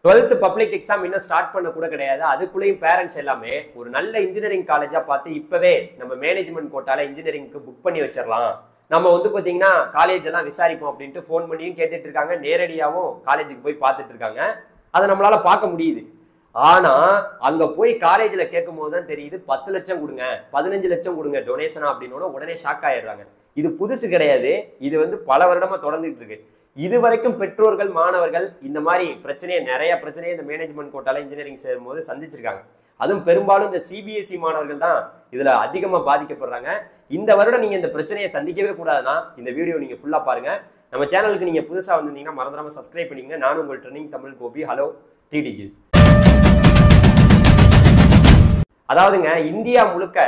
12th public exam இன்னும் start பண்ண கூட கிடையாது. அதுக்குள்ளேயும் பேரண்ட்ஸ் எல்லாமே ஒரு நல்ல இன்ஜினியரிங் காலேஜா பார்த்து இப்பவே நம்ம மேனேஜ்மெண்ட் கோட்டால இன்ஜினியரிங்க்கு புக் பண்ணி வச்சிடலாம், நம்ம வந்து பாத்தீங்கன்னா காலேஜ் எல்லாம் விசாரிப்போம் அப்படின்ட்டு ஃபோன் பண்ணியும் கேட்டுட்டு இருக்காங்க, நேரடியாகவும் காலேஜுக்கு போய் பார்த்துட்டு இருக்காங்க. அதை நம்மளால பார்க்க முடியுது. ஆனா அங்க போய் காலேஜ்ல கேட்கும் போதுதான் தெரியுது 10 லட்சம் கொடுங்க, 15 லட்சம் கொடுங்க டொனேஷனா அப்படின்னு உடனே ஷாக் ஆயிடுறாங்க. இது புதுசு கிடையாது, இது வந்து பல வருடமா தொடர்ந்துட்டு இருக்கு. இது வரைக்கும் பெற்றோர்கள் மாணவர்கள் இந்த மாதிரி நிறைய பிரச்சனையை இந்த மேனேஜ்மெண்ட் கோட்டால இன்ஜினியரிங் சேரும் போது சந்திச்சிருக்காங்க. அதுவும் பெரும்பாலும் இந்த சிபிஎஸ்இ மாணவர்கள் தான் இதுல அதிகமா பாதிக்கப்படுறாங்க. இந்த வருடம் நீங்க இந்த பிரச்சனையை சந்திக்கவே கூடாதுன்னா இந்த வீடியோ நீங்க ஃபுல்லா பாருங்க. நம்ம சேனலுக்கு நீங்க புதுசா வந்திருந்தீங்கன்னா மறந்துடாம சப்ஸ்கிரைப் பண்ணிக்கங்க. நானும் உங்கள் ட்ரெண்டிங் தமிழ் கோபி. ஹலோ டிடிஜிஸ். அதாவதுங்க, இந்தியா முழுக்க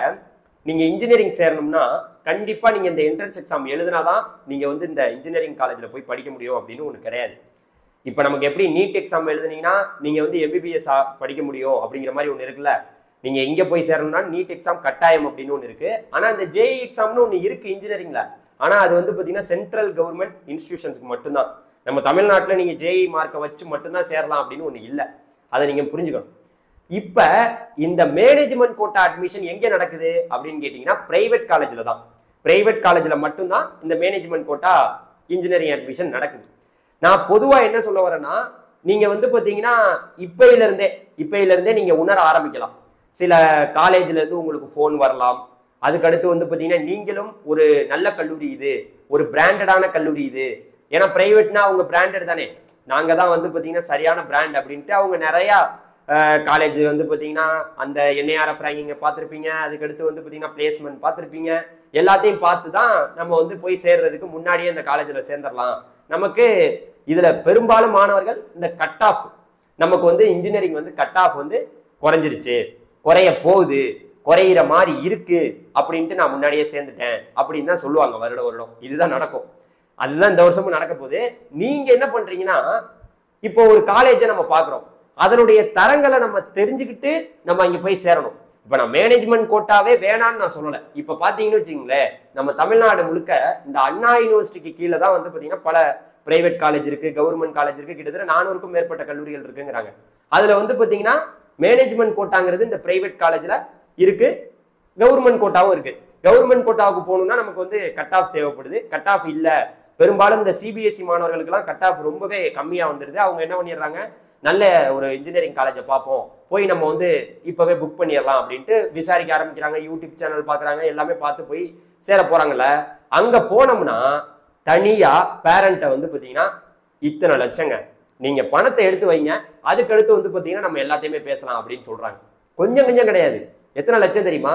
நீங்க இன்ஜினியரிங் சேரணும்னா கண்டிப்பா நீங்க இந்த என்ட்ரன்ஸ் எக்ஸாம் எழுதினாதான் நீங்க வந்து இந்த இன்ஜினியரிங் காலேஜ்ல போய் படிக்க முடியும் அப்படின்னு ஒண்ணு கிடையாது. இப்ப நமக்கு எப்படி நீட் எக்ஸாம் எழுதுனீங்கன்னா நீங்க வந்து எம்பிபிஎஸ் படிக்க முடியும் அப்படிங்கிற மாதிரி ஒண்ணு இருக்குல்ல, நீங்க இங்க போய் சேரணும்னா நீட் எக்ஸாம் கட்டாயம் அப்படின்னு ஒண்ணு இருக்கு. ஆனா இந்த ஜேஇ எக்ஸாம்னு ஒண்ணு இருக்கு இன்ஜினியரிங்ல. ஆனா அது வந்து பாத்தீங்கன்னா சென்ட்ரல் கவர்மெண்ட் இன்ஸ்டிடியூஷன்ஸ்க்கு மட்டும்தான். நம்ம தமிழ்நாட்டுல நீங்க ஜேஇ மார்க்கை வச்சு மட்டும்தான் சேரலாம் அப்படின்னு ஒண்ணு இல்லை. அதை நீங்க புரிஞ்சுக்கணும். இப்ப இந்த மேனேஜ்மெண்ட் கோட்டா அட்மிஷன் எங்க நடக்குது அப்படின்னு கேட்டீங்கன்னா பிரைவேட் காலேஜ்ல தான். பிரைவேட் காலேஜ்ல மட்டும்தான் இந்த மேனேஜ்மெண்ட் கோட்டா இன்ஜினியரிங் அட்மிஷன் நடக்குது. நான் பொதுவா என்ன சொல்ல வரேன்னா, நீங்க வந்து பாத்தீங்கன்னா இப்பையில இருந்தே நீங்க உணர ஆரம்பிக்கலாம். சில காலேஜ்ல இருந்து உங்களுக்கு போன் வரலாம். அதுக்கடுத்து வந்து பாத்தீங்கன்னா நீங்களும் ஒரு நல்ல கல்லூரி இது, ஒரு பிராண்டடான கல்லூரி இது. ஏன்னா பிரைவேட்னா அவங்க பிராண்டட் தானே, நாங்க தான் வந்து பாத்தீங்கன்னா சரியான பிராண்ட் அப்படின்ட்டு அவங்க நிறைய காலேஜ் வந்து பார்த்தீங்கன்னா அந்த என்ஐஆர்எஃப் ரேங்கிங்கை பார்த்துருப்பீங்க. அதுக்கடுத்து வந்து பார்த்தீங்கன்னா பிளேஸ்மெண்ட் பார்த்துருப்பீங்க. எல்லாத்தையும் பார்த்து தான் நம்ம வந்து போய் சேர்றதுக்கு முன்னாடியே இந்த காலேஜில் சேர்ந்துடலாம். நமக்கு இதில் பெரும்பாலும் மாணவர்கள் இந்த கட் ஆஃப், நமக்கு வந்து இன்ஜினியரிங் வந்து கட் ஆஃப் வந்து குறைஞ்சிருச்சு, குறைய போகுது, குறையிற மாதிரி இருக்கு அப்படின்ட்டு நான் முன்னாடியே சேர்ந்துட்டேன் அப்படின்னு தான் சொல்லுவாங்க. வருடம் இதுதான் நடக்கும். அதுதான் இந்த வருஷமும் நடக்க போகுது. நீங்க என்ன பண்றீங்கன்னா, இப்போ ஒரு காலேஜை நம்ம பார்க்குறோம், அதனுடைய தரங்களை நம்ம தெரிஞ்சுக்கிட்டு நம்ம அங்க போய் சேரணும். இப்ப நான் மேனேஜ்மெண்ட் கோட்டாவே வேணான்னு நான் சொல்லலை. இப்ப பாத்தீங்கன்னு வச்சுங்களேன், நம்ம தமிழ்நாடு முழுக்க இந்த அண்ணா யூனிவர்சிட்டிக்கு கீழே தான் வந்து பாத்தீங்கன்னா பல பிரைவேட் காலேஜ் இருக்கு, கவர்மெண்ட் காலேஜ் இருக்கு, கிட்டத்தட்ட 400க்கும் மேற்பட்ட கல்லூரிகள் இருக்குங்கிறாங்க. அதுல வந்து பாத்தீங்கன்னா மேனேஜ்மெண்ட் கோட்டாங்கிறது இந்த பிரைவேட் காலேஜ்ல இருக்கு, கவர்மெண்ட் கோட்டாவும் இருக்கு. கவர்மெண்ட் கோட்டாவுக்கு போகணும்னா நமக்கு வந்து கட் ஆஃப் தேவைப்படுது. கட் ஆஃப் இல்ல, பெரும்பாலும் இந்த சிபிஎஸ்இ மாணவர்களுக்கு எல்லாம் கட் ஆஃப் ரொம்பவே கம்மியா வந்துருது. அவங்க என்ன பண்ணிடுறாங்க, நல்ல ஒரு இன்ஜினியரிங் காலேஜை பார்ப்போம், போய் நம்ம வந்து இப்பவே புக் பண்ணிடலாம் அப்படின்ட்டு விசாரிக்க ஆரம்பிக்கிறாங்க. யூடியூப் சேனல் பாக்குறாங்க, எல்லாமே பார்த்து போய் சேர போறாங்கல்ல. அங்க போனோம்னா தனியா பேரண்ட்டை வந்து பாத்தீங்கன்னா இத்தனை லட்சங்க, நீங்க பணத்தை எடுத்து வைங்க, அதுக்கடுத்து வந்து பாத்தீங்கன்னா நம்ம எல்லாத்தையுமே பேசலாம் அப்படின்னு சொல்றாங்க. கொஞ்சம் கிடையாது. எத்தனை லட்சம் தெரியுமா?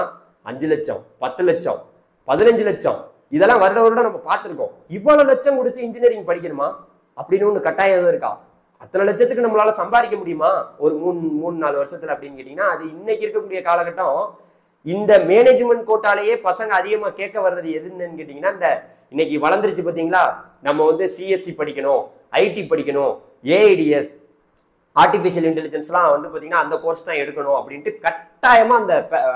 5 லட்சம், 10 லட்சம், 15 லட்சம், இதெல்லாம் வருடம் நம்ம பார்த்துருக்கோம். இவ்வளவு லட்சம் கொடுத்து இன்ஜினியரிங் படிக்கணுமா அப்படின்னு ஒண்ணு கட்டாயம் இருக்கா? அத்தனை லட்சத்துக்கு நம்மளால சம்பாதிக்க முடியுமா ஒரு 3-4 வருஷத்துல அப்படின்னு கேட்டீங்கன்னா, அது இன்னைக்கு இருக்கக்கூடிய காலகட்டம். இந்த மேனேஜ்மெண்ட் கோட்டாலேயே பசங்க அதிகமா கேட்க வர்றது எதுன்னு கேட்டீங்கன்னா, இந்த இன்னைக்கு வளர்ந்துருச்சு பாத்தீங்களா, நம்ம வந்து சிஎஸ்சி படிக்கணும், ஐடி படிக்கணும், ஏஐடிஎஸ், ஆர்டிபிஷியல் இன்டெலிஜென்ஸ்லாம் வந்து பாத்தீங்கன்னா அந்த கோர்ஸ் தான் எடுக்கணும் அப்படின்ட்டு கட்டாயமா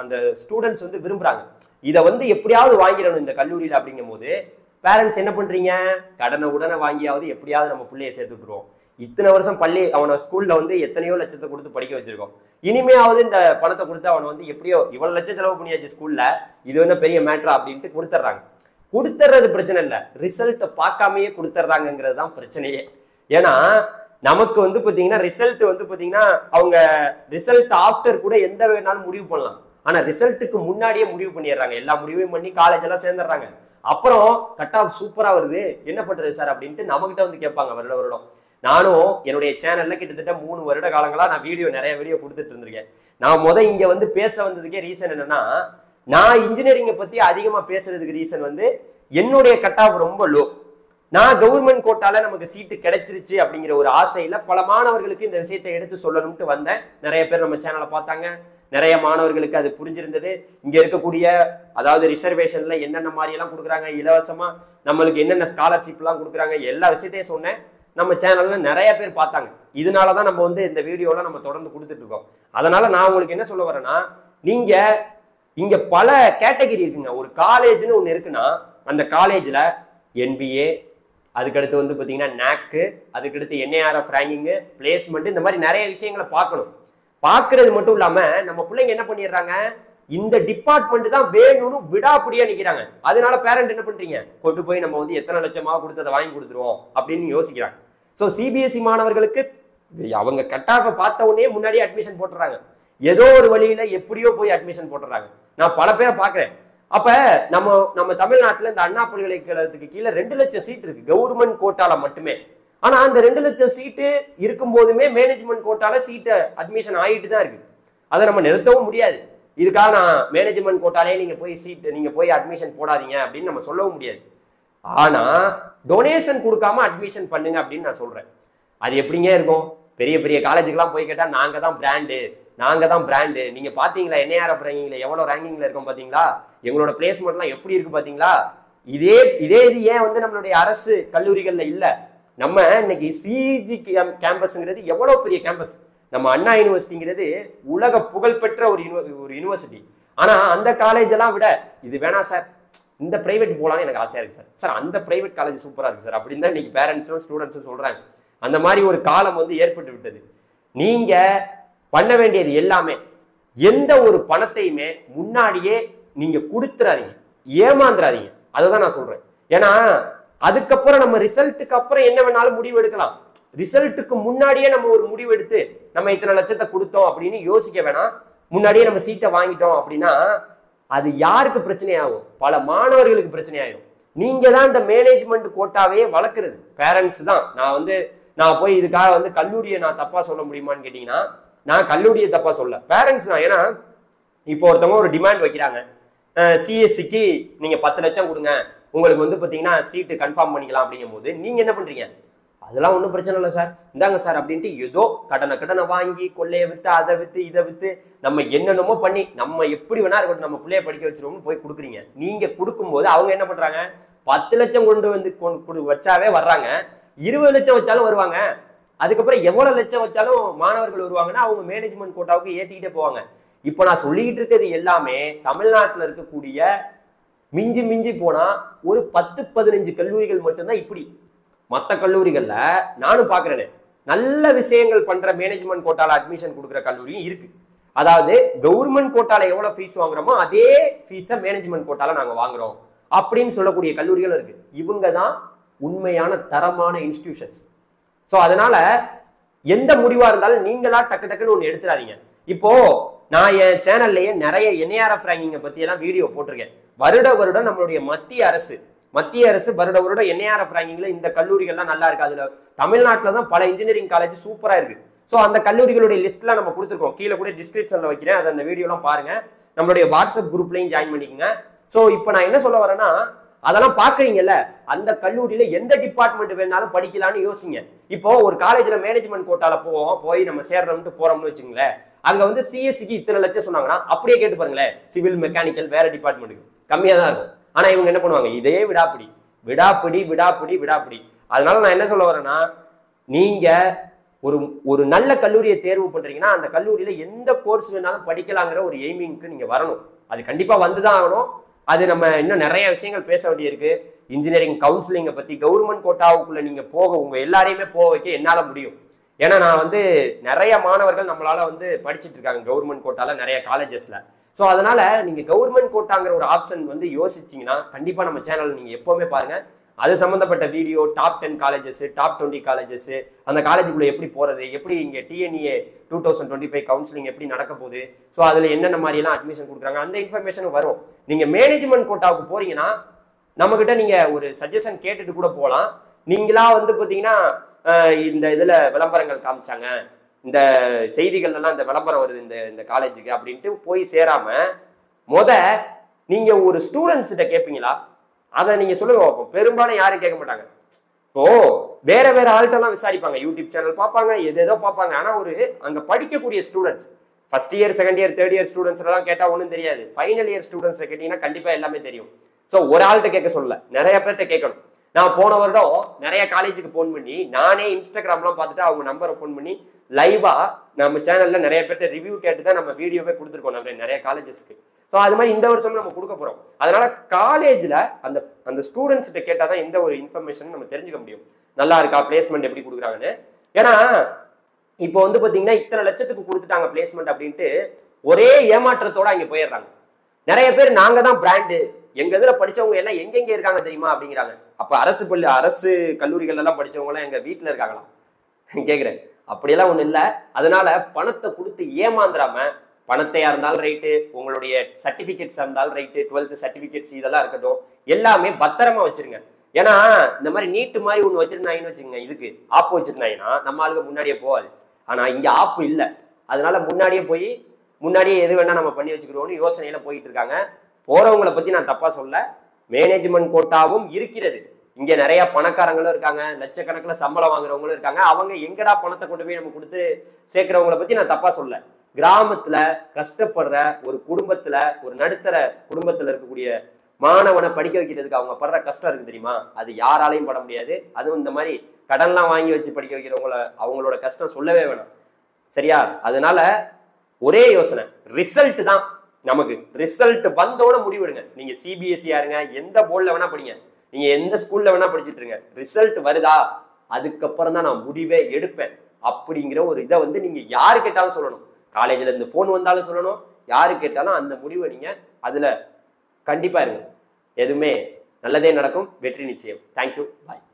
அந்த ஸ்டூடெண்ட்ஸ் வந்து விரும்புறாங்க. இதை வந்து எப்படியாவது வாங்கிடணும் இந்த கல்லூரியில. அப்படிங்கும் போது பேரண்ட்ஸ் என்ன பண்றீங்க, கடனை உடனே வாங்கியாவது எப்படியாவது நம்ம பிள்ளைய சேர்த்து விட்டுருவோம். இத்தனை வருஷம் அவனை ஸ்கூல்ல வந்து எத்தனையோ லட்சத்தை கொடுத்து படிக்க வச்சிருக்கோம், இனிமையாவது இந்த பணத்தை கொடுத்து அவனை வந்து எப்படியோ இவ்வளவு லட்சம் செலவு பண்ணியாச்சு ஸ்கூல்ல, இது வந்து பெரிய மேட்டரா அப்படின்ட்டு கொடுத்துட்றாங்க. கொடுத்துறது பிரச்சனை இல்லை, ரிசல்ட்டை பார்க்காமயே கொடுத்துட்றாங்கிறது தான் பிரச்சனையே. ஏன்னா நமக்கு வந்து பாத்தீங்கன்னா ரிசல்ட் வந்து பாத்தீங்கன்னா அவங்க ரிசல்ட் ஆஃப்டர் கூட எந்த வேணாலும் முடிவு பண்ணலாம். ஆனா ரிசல்ட்டுக்கு முன்னாடியே முடிவு பண்ணிடுறாங்க. எல்லா முடிவையும் பண்ணி காலேஜ் எல்லாம் சேர்ந்துடுறாங்க. அப்புறம் கட் ஆஃப் சூப்பரா வருது, என்ன பண்றது சார் அப்படின்ட்டு நம்மகிட்ட வந்து கேட்பாங்க வருடம். நானும் என்னுடைய சேனல்ல கிட்டத்தட்ட 3 வருட காலங்களா நான் நிறைய வீடியோ கொடுத்துட்டு இருந்திருக்கேன். நான் இங்க வந்து பேச வந்ததுக்கே ரீசன் என்னன்னா, நான் இன்ஜினியரிங்கை பத்தி அதிகமா பேசுறதுக்கு ரீசன் வந்து என்னுடைய கட் ஆஃப் ரொம்ப லோ. நான் கவர்மெண்ட் கோட்டால நமக்கு சீட்டு கிடைச்சிருச்சு அப்படிங்கிற ஒரு ஆசையில பல மாணவர்களுக்கு இந்த விஷயத்தை எடுத்து சொல்லணும்ட்டு வந்தேன். நிறைய பேர் நம்ம சேனலை பார்த்தாங்க, நிறைய மாணவர்களுக்கு அது புரிஞ்சிருந்தது. இங்க இருக்கக்கூடிய அதாவது ரிசர்வேஷன்ல என்னென்ன மாதிரி எல்லாம் கொடுக்குறாங்க, இலவசமா நம்மளுக்கு என்னென்ன ஸ்காலர்ஷிப் எல்லாம் கொடுக்குறாங்க, எல்லா விஷயத்தையும் சொன்னேன். நம்ம சேனல்ல நிறைய பேர் பார்த்தாங்க. இதனாலதான் நம்ம வந்து இந்த வீடியோல நம்ம தொடர்ந்து கொடுத்துட்டு இருக்கோம். அதனால நான் உங்களுக்கு என்ன சொல்ல வரேன்னா, நீங்க இங்க பல கேட்டகரி இருக்குங்க. ஒரு காலேஜ்னு ஒண்ணு இருக்குன்னா அந்த காலேஜ்ல NBA, அதுக்கடுத்து வந்து பார்த்தீங்கன்னா நாக்கு, அதுக்கடுத்து NIRF ரேங்கிங்கு, பிளேஸ்மெண்ட், இந்த மாதிரி நிறைய விஷயங்களை பார்க்கணும். பார்க்கறது மட்டும் இல்லாம நம்ம பிள்ளைங்க என்ன பண்ணிடுறாங்க, இந்த டிபார்ட்மெண்ட் தான் வேணும்னு விடாப்படியா நிக்கிறாங்க. அதனால பேரண்ட் என்ன பண்றீங்க, கொண்டு போய் நம்ம வந்து எத்தனை லட்சமா கொடுத்து அதை வாங்கி கொடுத்துருவோம் அப்படின்னு யோசிக்கிறாங்க. ஸோ சிபிஎஸ்இ மாணவர்களுக்கு அவங்க கட்டாக பார்த்த உடனே முன்னாடியே அட்மிஷன் போட்டுறாங்க. ஏதோ ஒரு வழியில எப்படியோ போய் அட்மிஷன் போட்டுறாங்க. நான் பல பேரை பார்க்கிறேன். அப்ப நம்ம தமிழ்நாட்டில் இந்த அண்ணா பல்கலைக்கழகத்துக்கு கீழே 2 லட்சம் சீட் இருக்கு கவர்மெண்ட் கோட்டால மட்டுமே. ஆனா அந்த 2 லட்சம் சீட்டு இருக்கும் போதுமே மேனேஜ்மெண்ட் கோட்டால சீட்டு அட்மிஷன் ஆகிட்டு தான் இருக்கு. அதை நம்ம நிறுத்தவும் முடியாது. இதுக்காக நான் மேனேஜ்மெண்ட் கோட்டாலே நீங்க போய் அட்மிஷன் போடாதீங்க அப்படின்னு நம்ம சொல்லவும் முடியாது. ஆனா டொனேஷன் கொடுக்காம அட்மிஷன் பண்ணுங்க அப்படின்னு நான் சொல்றேன். அது எப்படிங்க இருக்கும்? பெரிய பெரிய காலேஜுக்கெல்லாம் போய் கேட்டா நாங்க தான் பிராண்டு, நீங்க பாத்தீங்களா NIRF ரேங்கிங்ல எவ்வளவு ரேங்கிங்ல இருக்கும் பாத்தீங்களா, எங்களோட பிளேஸ்மெண்ட்லாம் எப்படி இருக்கு பாத்தீங்களா? இது ஏன் வந்து நம்மளுடைய அரசு கல்லூரிகள்ல இல்ல? நம்ம இன்னைக்கு சிஜி கேம்பஸ்ங்கிறது எவ்வளவு பெரிய கேம்பஸ். நம்ம அண்ணா யூனிவர்சிட்டிங்கிறது உலக புகழ்பெற்ற ஒரு யூனிவர்சிட்டி. ஆனா அந்த காலேஜ் எல்லாம் விட இது வேணாம் சார், இந்த பிரைவேட் போலான்னு எனக்கு ஆசையா இருக்கு சார், அந்த பிரைவேட் காலேஜ் சூப்பரா இருக்கு சார் அப்படின்னு தான் இன்னைக்கு பேரண்ட்ஸும் ஸ்டூடெண்ட்ஸும் சொல்றாங்க. அந்த மாதிரி ஒரு காலம் வந்து ஏற்பட்டு விட்டது. நீங்க பண்ண வேண்டியது எல்லாமே, எந்த ஒரு பணத்தையுமே முன்னாடியே நீங்க கொடுத்துறாதீங்க, ஏமாந்துறாதீங்க. அதை தான் நான் சொல்றேன். ஏன்னா அதுக்கப்புறம் நம்ம ரிசல்ட்டுக்கு அப்புறம் என்ன வேணாலும் முடிவு எடுக்கலாம். ரிசல்ட்டுக்கு முன்னாடியே நம்ம ஒரு முடிவு எடுத்து நம்ம இத்தனை லட்சத்தை கொடுத்தோம் அப்படின்னு யோசிக்க வேணாம். முன்னாடியே நம்ம சீட்டை வாங்கிட்டோம் அப்படின்னா அது யாருக்கு பிரச்சனையாகும்? பல மாணவர்களுக்கு பிரச்சனையாகும். நீங்க தான் இந்த மேனேஜ்மெண்ட் கோட்டாவே வளர்க்குறது, பேரண்ட்ஸ் தான். நான் போய் இதுக்காக வந்து கல்லூரியை நான் தப்பா சொல்ல முடியுமான்னு கேட்டீங்கன்னா, நான் கல்லூரியை தப்பா சொல்ல, பேரண்ட்ஸ் தான். ஏன்னா இப்போ ஒருத்தவங்க ஒரு டிமாண்ட் வைக்கிறாங்க, சிஎஸ்சிக்கு நீங்க 10 லட்சம் கொடுங்க, உங்களுக்கு வந்து பார்த்தீங்கன்னா சீட்டு கன்ஃபார்ம் பண்ணிக்கலாம் அப்படிங்கும் போது நீங்க என்ன பண்றீங்க, அதெல்லாம் ஒன்றும் பிரச்சனை இல்லை சார், இந்தாங்க சார் அப்படின்ட்டு ஏதோ கடனை வாங்கி கொள்ளையை வித்து அதை வித்து இதை வித்து நம்ம என்னென்னமோ பண்ணி நம்ம எப்படி வேணா இருக்கட்டும் நம்ம பிள்ளைய படிக்க வச்சிருவோம்னு போய் கொடுக்குறீங்க. நீங்க கொடுக்கும்போது அவங்க என்ன பண்றாங்க, 10 லட்சம் கொண்டு வந்து வச்சாவே வர்றாங்க, 20 லட்சம் வச்சாலும் வருவாங்க. அதுக்கப்புறம் எவ்வளவு லட்சம் வச்சாலும் மாணவர்கள் வருவாங்கன்னா அவங்க மேனேஜ்மெண்ட் கோட்டாவுக்கு ஏத்திக்கிட்டே போவாங்க. இப்போ நான் சொல்லிக்கிட்டு இருக்கிறது எல்லாமே தமிழ்நாட்டில் இருக்கக்கூடிய மிஞ்சி போனா ஒரு 10-15 கல்லூரிகள் மட்டும்தான் இப்படி. மற்ற கல்லூரிகள்ல நானும் பாக்குறேன், நல்ல விஷயங்கள் பண்ற மேனேஜ்மெண்ட் கோட்டால அட்மிஷன் கொடுக்குற கல்லூரியும் இருக்கு. அதாவது கவர்மெண்ட் கோட்டால எவ்வளவு ஃபீஸ் வாங்குறோமோ அதே ஃபீஸை மேனேஜ்மெண்ட் கோட்டால நாங்க வாங்குறோம் அப்படின்னு சொல்லக்கூடிய கல்லூரிகள் இருக்கு. இவங்க தான் உண்மையான தரமான இன்ஸ்டிடியூஷன்ஸ். ஸோ அதனால எந்த முடிவா இருந்தாலும் நீங்களா டக்குன்னு ஒன்று எடுத்துறாதீங்க. இப்போ நான் என் சேனல்லையே நிறைய NIRF ரேங்கிங்கை பத்தி எல்லாம் வீடியோ போட்டிருக்கேன். வருடம் நம்மளுடைய மத்திய அரசு வருடம் NIRF ரேங்கிங்ல இந்த கல்லூரிகள்லாம் நல்லா இருக்கு. அதுல தமிழ்நாட்டில் தான் பல இன்ஜினியரிங் காலேஜ் சூப்பரா இருக்கு. ஸோ அந்த கல்லூரிகளுடைய லிஸ்ட்லாம் நம்ம கொடுத்துருக்கோம், கீழே கூட டிஸ்கிரிப்ஷன்ல வைக்கிறேன், அதை அந்த வீடியோலாம் பாருங்க. நம்மளுடைய வாட்ஸ்அப் குரூப்லையும் ஜாயின் பண்ணிக்கோங்க. ஸோ இப்போ நான் என்ன சொல்ல வரேன்னா, அதெல்லாம் பாக்குறீங்கல்ல, அந்த கல்லூரியில எந்த டிபார்ட்மெண்ட் வேணாலும் படிக்கலாம்னு யோசிங்க. இப்போ ஒரு காலேஜ்ல மேனேஜ்மெண்ட் கோட்டால போய் நம்ம சேர்றோம்னு போறோம்னு வச்சுங்களேன், அங்க வந்து சிஎஸ்சிக்கு இத்தனை லட்சம் சொன்னாங்கன்னா அப்படியே கேட்டு பாருங்களேன், சிவில் மெக்கானிக்கல் வேற டிபார்ட்மெண்ட்டுக்கு கம்மியா தான் இருக்கும். ஆனா இவங்க என்ன பண்ணுவாங்க, இதே விடாப்பிடி. அதனால நான் என்ன சொல்ல வரேன்னா, நீங்க ஒரு நல்ல கல்லூரியை தேர்வு பண்றீங்கன்னா அந்த கல்லூரியில எந்த கோர்ஸ் வேணாலும் படிக்கலாங்கிற ஒரு எய்மிங்க்கு நீங்க வரணும். அது கண்டிப்பா வந்துதான் ஆகணும். அது நம்ம இன்னும் நிறைய விஷயங்கள் பேச வேண்டியிருக்கு. இன்ஜினியரிங் கவுன்சிலிங்கை பத்தி கவர்மெண்ட் கோட்டாவுக்குள்ள நீங்க உங்க எல்லாரையுமே போக வைக்க என்னால முடியும். ஏன்னா நான் வந்து நிறைய மாணவர்கள் நம்மளால வந்து படிச்சுட்டு இருக்காங்க கவர்மெண்ட் கோட்டால நிறைய காலேஜஸ்ல. ஸோ அதனால நீங்க கவர்மெண்ட் கோட்டாங்கிற ஒரு ஆப்ஷன் வந்து யோசிச்சீங்கன்னா கண்டிப்பா நம்ம சேனல் நீங்க எப்பவுமே பாருங்க. அது சம்பந்தப்பட்ட video, top 10 colleges, top 20 colleges, அந்த காலேஜுக்குள்ள எப்படி போறது, எப்படி இங்க TNEA 2025 கவுன்சிலிங் எப்படி நடக்க போகுது, ஸோ அதுல என்னென்ன மாதிரி எல்லாம் அட்மிஷன் கொடுக்குறாங்க, அந்த இன்ஃபர்மேஷன் வரும். நீங்க மேனேஜ்மெண்ட் கோட்டாவுக்கு போறீங்கன்னா நம்ம கிட்ட நீங்க ஒரு சஜஷன் கேட்டுட்டு கூட போகலாம். நீங்களா வந்து பாத்தீங்கன்னா இந்த இதுல விளம்பரங்கள் காமிச்சாங்க, இந்த செய்திகள் எல்லாம் இந்த விளம்பரம் வருது இந்த காலேஜுக்கு அப்படின்ட்டு போய் சேராம நீங்க ஒரு ஸ்டூடெண்ட்ஸ் கிட்ட கேட்பீங்களா, அதை நீங்க சொல்லுங்க பார்ப்போம். பெரும்பாலும் யாரும் கேட்க மாட்டாங்க. இப்போ வேற ஆள்கிட்டலாம் விசாரிப்பாங்க, யூடியூப் சேனல் பார்ப்பாங்க, எதோ பார்ப்பாங்க. ஆனா அங்க படிக்கக்கூடிய students, first year, second year, third year students எல்லாம் கேட்டா ஒன்றும் தெரியாது. ஃபைனல் இயர் ஸ்டூடெண்ட்ஸ் கேட்டீங்கன்னா கண்டிப்பா எல்லாமே தெரியும். ஸோ ஒரு ஆள்கிட்ட கேட்க சொல்லல, நிறைய பேர்கிட்ட கேட்கணும். நான் போன வருடம் நிறைய காலேஜுக்கு போன் பண்ணி நானே இன்ஸ்டாகிராம்லாம் பார்த்துட்டு அவங்க நம்பரை போன் பண்ணி லைவா நம்ம சேனல்ல நிறைய பேர்ட்ட ரிவ்யூ கேட்டு தான் நம்ம வீடியோவே கொடுத்துருக்கோம் நம்ம நிறைய காலேஜஸ்க்கு. ஸோ அது மாதிரி இந்த வருஷமும் நம்ம கொடுக்க போறோம். அதனால காலேஜ்ல அந்த அந்த ஸ்டூடெண்ட்ஸ் கிட்ட கேட்டாதான் எந்த ஒரு இன்ஃபர்மேஷன் நம்ம தெரிஞ்சுக்க முடியும், நல்லா இருக்கா பிளேஸ்மெண்ட் எப்படி கொடுக்குறாங்கன்னு. ஏன்னா இப்போ வந்து பாத்தீங்கன்னா இத்தனை லட்சத்துக்கு கொடுத்துட்டாங்க பிளேஸ்மெண்ட் அப்படின்ட்டு ஒரே ஏமாற்றத்தோட அங்க போயிடுறாங்க. நிறைய பேர் நாங்க தான் பிராண்டு, எங்க இதுல படிச்சவங்க எல்லாம் எங்கெங்க இருக்காங்க தெரியுமா அப்படிங்கிறாங்க. அப்ப அரசு கல்லூரிகள் எல்லாம் படிச்சவங்க எல்லாம் எங்க வீட்டுல இருக்காங்களா கேக்குறேன். அப்படியெல்லாம் ஒண்ணு இல்ல. அதனால பணத்தை கொடுத்து ஏமாந்துராம, பணத்தையா இருந்தாலும் ரைட்டு, உங்களுடைய சர்டிபிகேட்ஸ் இருந்தாலும் ரைட்டு, 12th சர்டிபிகேட்ஸ் இதெல்லாம் இருக்கட்டும், எல்லாமே பத்திரமா வச்சிருங்க. ஏன்னா இந்த மாதிரி நீட்டு மாதிரி ஒண்ணு வச்சிருந்தாங்கன்னு வச்சுக்கோங்க, இதுக்கு ஆப்பு வச்சிருந்தாங்கன்னா நம்ம ஆளுங்க முன்னாடியே போகாது. ஆனா இங்க ஆப்பு இல்லை, அதனால முன்னாடியே எது வேணா நம்ம பண்ணி வச்சுக்கிறோம்னு யோசனையில போயிட்டு இருக்காங்க. போறவங்களை பத்தி நான் தப்பா சொல்ல, மேனேஜ்மெண்ட் கோட்டாவும் இருக்கிறது. இங்க நிறைய பணக்காரங்களும் இருக்காங்க, லட்சக்கணக்கில் சம்பளம் வாங்குறவங்களும் இருக்காங்க. அவங்க எங்கடா பணத்தை கொண்டு போய் நம்ம கொடுத்து சேர்க்கிறவங்களை பத்தி நான் தப்பா சொல்ல. கிராமத்துல கஷ்டப்படுற ஒரு குடும்பத்துல, ஒரு நடுத்தர குடும்பத்துல இருக்கக்கூடிய மாணவனை படிக்க வைக்கிறதுக்கு அவங்க படுற கஷ்டம் இருக்கு தெரியுமா, அது யாராலையும் பட முடியாது. அதுவும் இந்த மாதிரி கடன்லாம் வாங்கி வச்சு படிக்க வைக்கிறவங்கள, அவங்களோட கஷ்டம் சொல்லவே வேணாம். சரியா? அதனால ஒரே யோசனை, ரிசல்ட் தான் நமக்கு. ரிசல்ட் வந்தோட முடிவெடுங்க. நீங்க சிபிஎஸ்சியா இருங்க, எந்த போர்டில் வேணா படிங்க, நீங்க எந்த ஸ்கூல்ல வேணா படிச்சுட்டு இருங்க, ரிசல்ட் வருதா அதுக்கப்புறம் தான் நான் முடிவே எடுப்பேன் அப்படிங்கிற ஒரு இதை வந்து நீங்க யாரு கேட்டாலும் சொல்லணும். காலேஜ்ல இருந்து போன் வந்தாலும் சொல்லணும், யாரு கேட்டாலும் அந்த முடிவை நீங்க அதுல கண்டிப்பா இருங்க. எதுவுமே நல்லதே நடக்கும், வெற்றி நிச்சயம். தேங்க்யூ, பாய்.